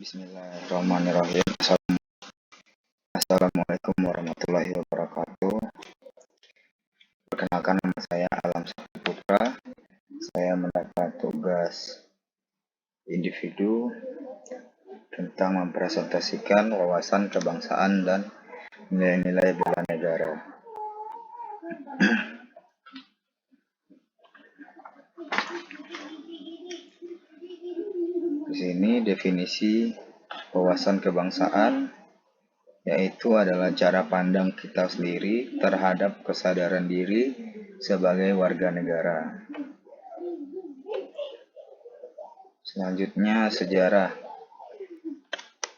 Bismillahirrahmanirrahim. Assalamualaikum warahmatullahi wabarakatuh. Perkenalkan, nama saya Alam Saputra. Saya mendapat tugas individu tentang mempresentasikan wawasan kebangsaan dan nilai-nilai bela negara. Di sini definisi wawasan kebangsaan yaitu adalah cara pandang kita sendiri terhadap kesadaran diri sebagai warga negara. Selanjutnya, sejarah.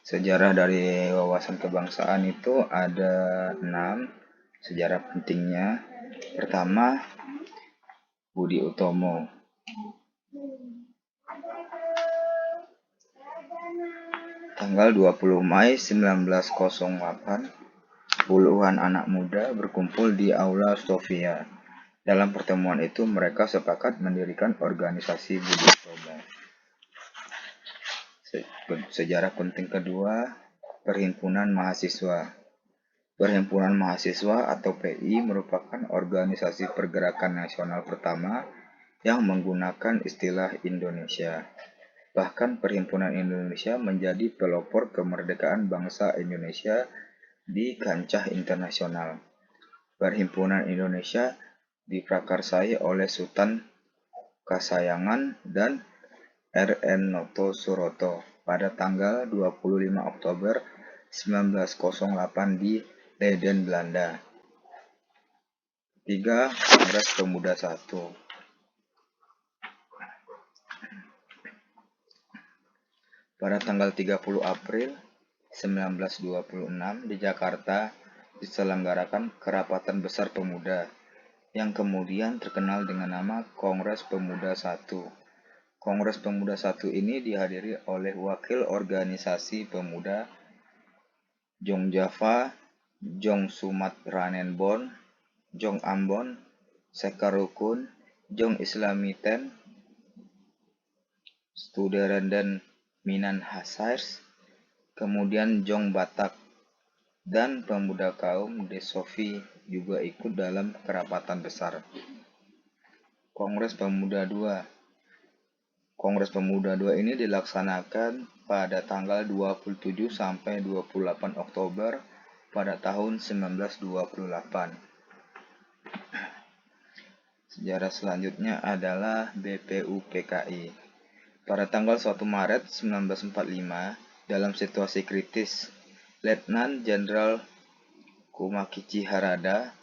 Sejarah dari wawasan kebangsaan itu ada 6 sejarah pentingnya. Pertama, Budi Utomo. Tanggal 20 Mei 1908, puluhan anak muda berkumpul di Aula Sofia. Dalam pertemuan itu mereka sepakat mendirikan organisasi Budi Utomo. Sejarah penting kedua, Perhimpunan Mahasiswa. Perhimpunan Mahasiswa atau PI merupakan organisasi pergerakan nasional pertama yang menggunakan istilah Indonesia. Bahkan Perhimpunan Indonesia menjadi pelopor kemerdekaan bangsa Indonesia di kancah internasional. Perhimpunan Indonesia diprakarsai oleh Sultan Kasayangan dan R.N. Noto Suroto pada tanggal 25 Oktober 1908 di Leiden, Belanda. 3. Kongres Pemuda 1. Pada tanggal 30 April 1926 di Jakarta diselenggarakan Kerapatan Besar Pemuda yang kemudian terkenal dengan nama Kongres Pemuda 1. Kongres Pemuda 1 ini dihadiri oleh wakil organisasi pemuda Jong Java, Jong Sumatranenbon, Jong Ambon, Sekar Rukun, Jong Islamiten, Studerenden Minan Hasairs, kemudian Jong Batak, dan pemuda kaum Desofi juga ikut dalam kerapatan besar. Kongres Pemuda 2. Kongres Pemuda 2 ini dilaksanakan pada tanggal 27 sampai 28 Oktober pada tahun 1928. Sejarah selanjutnya adalah BPUPKI. Pada tanggal 1 Maret 1945, dalam situasi kritis, Letnan Jenderal Kumakichi Harada,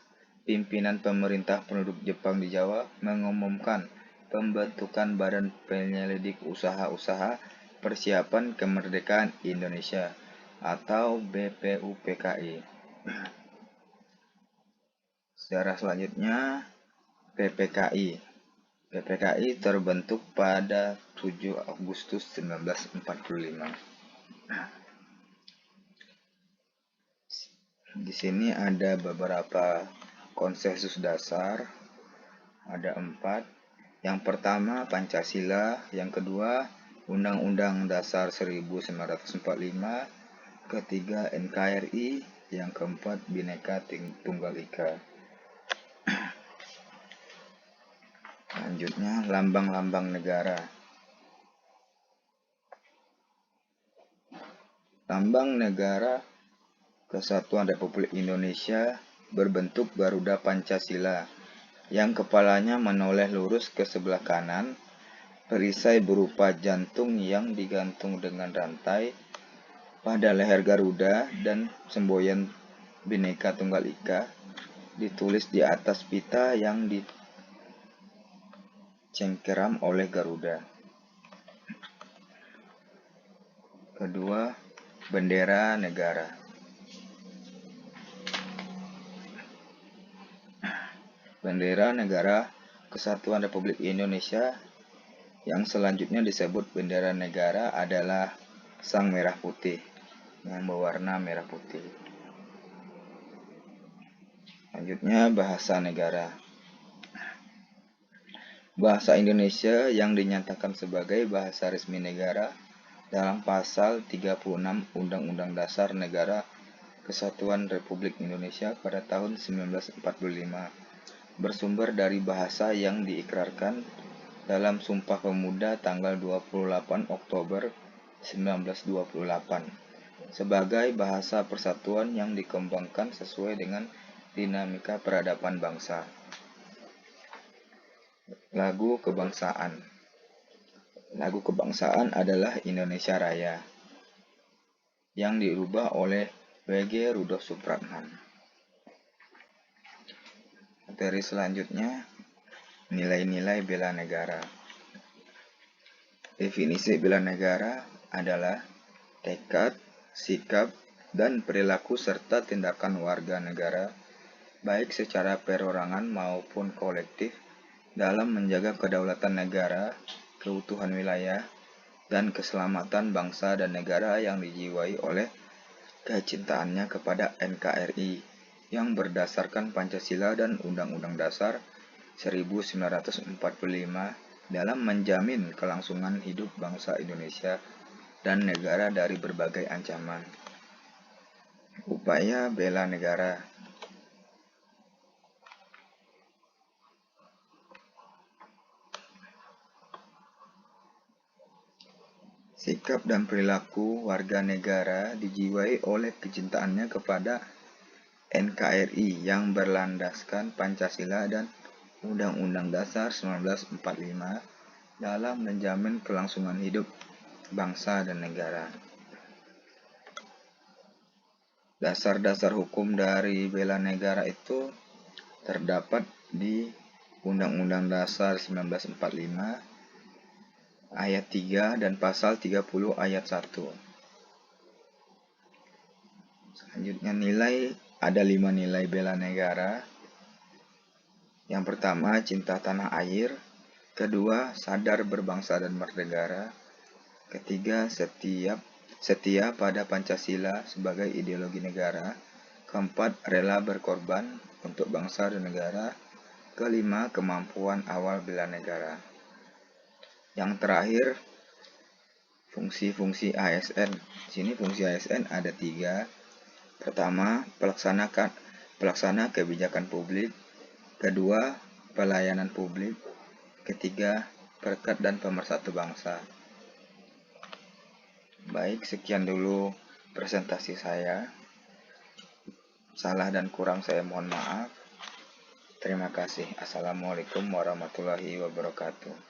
pimpinan pemerintah penduduk Jepang di Jawa, mengumumkan pembentukan Badan Penyelidik Usaha-usaha Persiapan Kemerdekaan Indonesia atau BPUPKI. Sejarah selanjutnya PPKI. PPKI terbentuk pada 7 Agustus 1945. Di sini ada beberapa konsensus dasar, ada 4. Yang pertama Pancasila, yang kedua Undang-Undang Dasar 1945, ketiga NKRI, yang keempat Bhinneka Tunggal Ika. Selanjutnya lambang-lambang negara. Lambang negara Kesatuan Republik Indonesia berbentuk Garuda Pancasila yang kepalanya menoleh lurus ke sebelah kanan, perisai berupa jantung yang digantung dengan rantai pada leher Garuda, dan semboyan Bhinneka Tunggal Ika ditulis di atas pita yang dicengkeram oleh Garuda. Kedua, bendera negara. Bendera negara Kesatuan Republik Indonesia yang selanjutnya disebut bendera negara adalah sang merah putih yang berwarna merah putih. Selanjutnya bahasa negara. Bahasa Indonesia yang dinyatakan sebagai bahasa resmi negara dalam pasal 36 Undang-Undang Dasar Negara Kesatuan Republik Indonesia pada tahun 1945, bersumber dari bahasa yang diikrarkan dalam Sumpah Pemuda tanggal 28 Oktober 1928 sebagai bahasa persatuan yang dikembangkan sesuai dengan dinamika peradaban bangsa. Lagu kebangsaan. Lagu kebangsaan adalah Indonesia Raya yang dirubah oleh W.G. Rudolf Supratman. Materi selanjutnya, nilai-nilai bela negara. Definisi bela negara adalah tekad, sikap, dan perilaku serta tindakan warga negara, baik secara perorangan maupun kolektif, dalam menjaga kedaulatan negara, keutuhan wilayah, dan keselamatan bangsa dan negara yang dijiwai oleh kecintaannya kepada NKRI yang berdasarkan Pancasila dan Undang-Undang Dasar 1945 dalam menjamin kelangsungan hidup bangsa Indonesia dan negara dari berbagai ancaman. Upaya bela negara. Sikap dan perilaku warga negara dijiwai oleh kecintaannya kepada NKRI yang berlandaskan Pancasila dan Undang-Undang Dasar 1945 dalam menjamin kelangsungan hidup bangsa dan negara. Dasar-dasar hukum dari bela negara itu terdapat di Undang-Undang Dasar 1945 ayat 3 dan pasal 30 ayat 1. Selanjutnya ada 5 nilai bela negara. Yang pertama, cinta tanah air. Kedua, sadar berbangsa dan bernegara. Ketiga, setia pada Pancasila sebagai ideologi negara. Keempat, rela berkorban untuk bangsa dan negara. Kelima, kemampuan awal bela negara. Yang terakhir, fungsi-fungsi ASN. Di sini fungsi ASN ada 3. Pertama, pelaksana kebijakan publik. Kedua, pelayanan publik. Ketiga, perekat dan pemersatu bangsa. Baik, sekian dulu presentasi saya. Salah dan kurang saya mohon maaf. Terima kasih. Assalamualaikum warahmatullahi wabarakatuh.